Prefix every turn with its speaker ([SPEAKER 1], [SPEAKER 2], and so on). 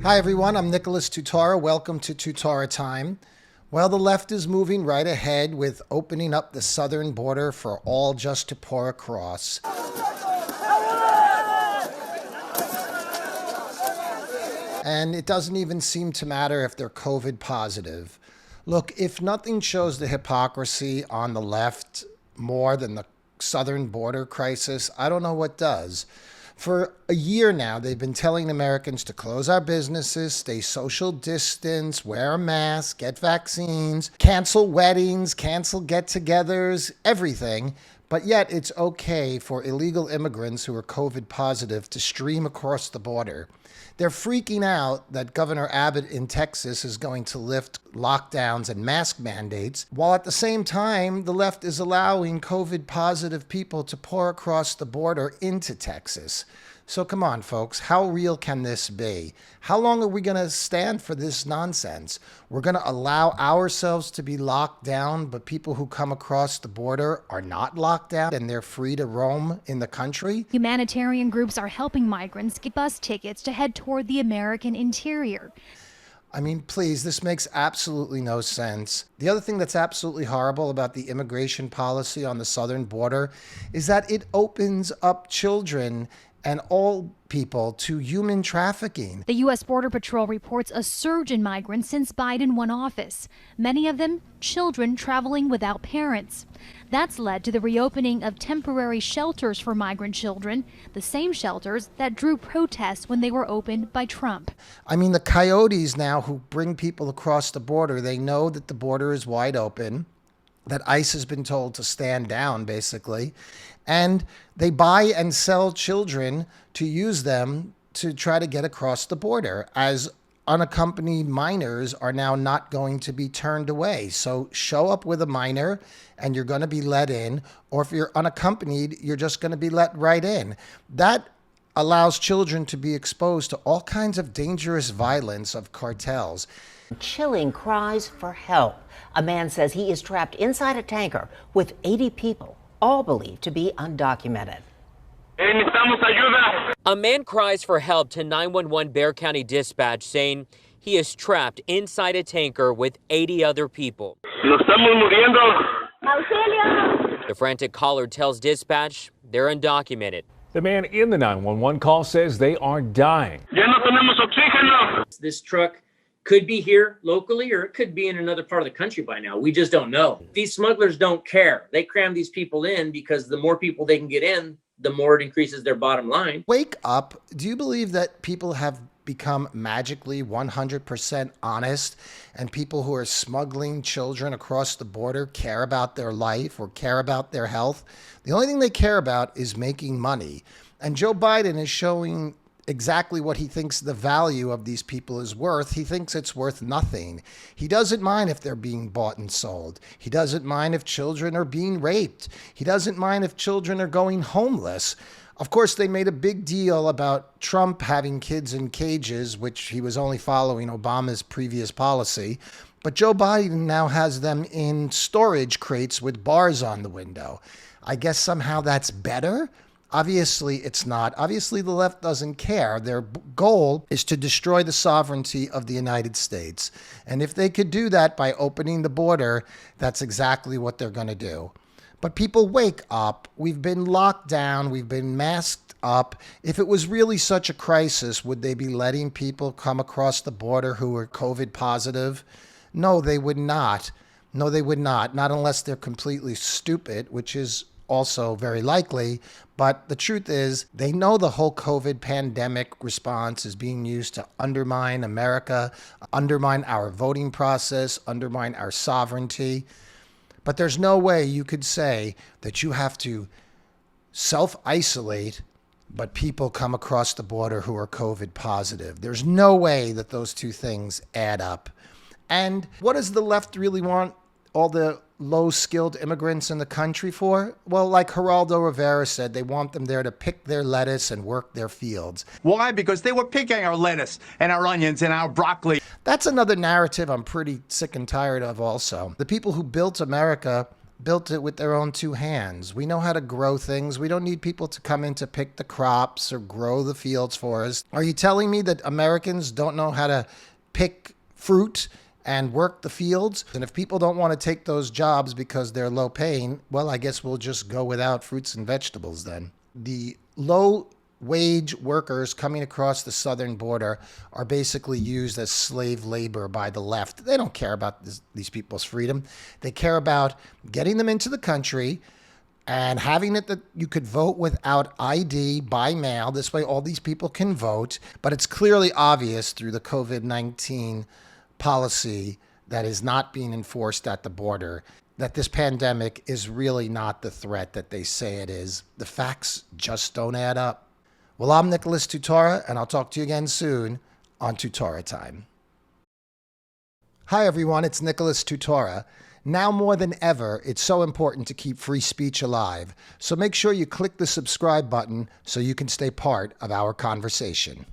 [SPEAKER 1] Hi everyone, I'm Nicholas Tutora. Welcome to Tutora Time. Well, the left is moving right ahead with opening up the southern border for all just to pour across. And it doesn't even seem to matter if they're COVID positive. Look, if nothing shows the hypocrisy on the left more than the southern border crisis, I don't know what does. For a year now, they've been telling Americans to close our businesses, stay social distance, wear a mask, get vaccines, cancel weddings, cancel get-togethers, everything. But yet it's okay for illegal immigrants who are COVID positive to stream across the border. They're freaking out that Governor Abbott in Texas is going to lift lockdowns and mask mandates, while at the same time, the left is allowing COVID positive people to pour across the border into Texas. So come on, folks, how real can this be? How long are we going to stand for this nonsense? We're going to allow ourselves to be locked down, but people who come across the border are not locked down and they're free to roam in the country?
[SPEAKER 2] Humanitarian groups are helping migrants get bus tickets to head toward the American interior.
[SPEAKER 1] I mean, please, this makes absolutely no sense. The other thing that's absolutely horrible about the immigration policy on the southern border is that it opens up children and all people to human trafficking.
[SPEAKER 2] The U.S. Border Patrol reports a surge in migrants since Biden won office, many of them children traveling without parents. That's led to the reopening of temporary shelters for migrant children, the same shelters that drew protests when they were opened by Trump.
[SPEAKER 1] I mean, the coyotes now who bring people across the border, they know that the border is wide open, that ICE has been told to stand down, basically. And they buy and sell children to use them to try to get across the border, as unaccompanied minors are now not going to be turned away. So show up with a minor and you're going to be let in, or if you're unaccompanied, you're just going to be let right in. That allows children to be exposed to all kinds of dangerous violence of cartels.
[SPEAKER 3] Chilling cries for help. A man says he is trapped inside a tanker with 80 people, all believed to be undocumented.
[SPEAKER 4] A man cries for help to 911 Bexar County Dispatch, saying he is trapped inside a tanker with 80 other people. The frantic caller tells dispatch they're undocumented.
[SPEAKER 5] The man in the 911 call says they are dying.
[SPEAKER 6] This truck could be here locally, or it could be in another part of the country by now. We just don't know. These smugglers don't care. They cram these people in because the more people they can get in, the more it increases their bottom line.
[SPEAKER 1] Wake up. Do you believe that people have become magically 100% honest, and people who are smuggling children across the border care about their life or care about their health? The only thing they care about is making money. And Joe Biden is showing exactly what he thinks the value of these people is worth. He thinks it's worth nothing. He doesn't mind if they're being bought and sold. He doesn't mind if children are being raped. He doesn't mind if children are going homeless. Of course, they made a big deal about Trump having kids in cages, which he was only following Obama's previous policy. But Joe Biden now has them in storage crates with bars on the window. I guess somehow that's better. Obviously, it's not. Obviously, the left doesn't care. Their goal is to destroy the sovereignty of the United States. And if they could do that by opening the border, that's exactly what they're going to do. But people, wake up. We've been locked down. We've been masked up. If it was really such a crisis, would they be letting people come across the border who are COVID positive? No, they would not. No, they would not. Not unless they're completely stupid, which is also very likely. But the truth is, they know the whole COVID pandemic response is being used to undermine America, undermine our voting process, undermine our sovereignty. But there's no way you could say that you have to self-isolate, but people come across the border who are COVID positive. There's no way that those two things add up. And what does the left really want all the low-skilled immigrants in the country for? Well, like Geraldo Rivera said, they want them there to pick their lettuce and work their fields.
[SPEAKER 7] Why? Because they were picking our lettuce and our onions and our broccoli.
[SPEAKER 1] That's another narrative I'm pretty sick and tired of also. The people who built America built it with their own two hands. We know how to grow things. We don't need people to come in to pick the crops or grow the fields for us. Are you telling me that Americans don't know how to pick fruit and work the fields? And if people don't want to take those jobs because they're low paying, well, I guess we'll just go without fruits and vegetables then. The low wage workers coming across the southern border are basically used as slave labor by the left. They don't care about these people's freedom. They care about getting them into the country and having it that you could vote without ID by mail. This way all these people can vote. But it's clearly obvious through the COVID-19 policy that is not being enforced at the border that this pandemic is really not the threat that they say it is. The facts just don't add up. Well, I'm Nicholas Tutora, and I'll talk to you again soon on Tutora Time. Hi, everyone. It's Nicholas Tutora. Now more than ever, it's so important to keep free speech alive. So make sure you click the subscribe button so you can stay part of our conversation.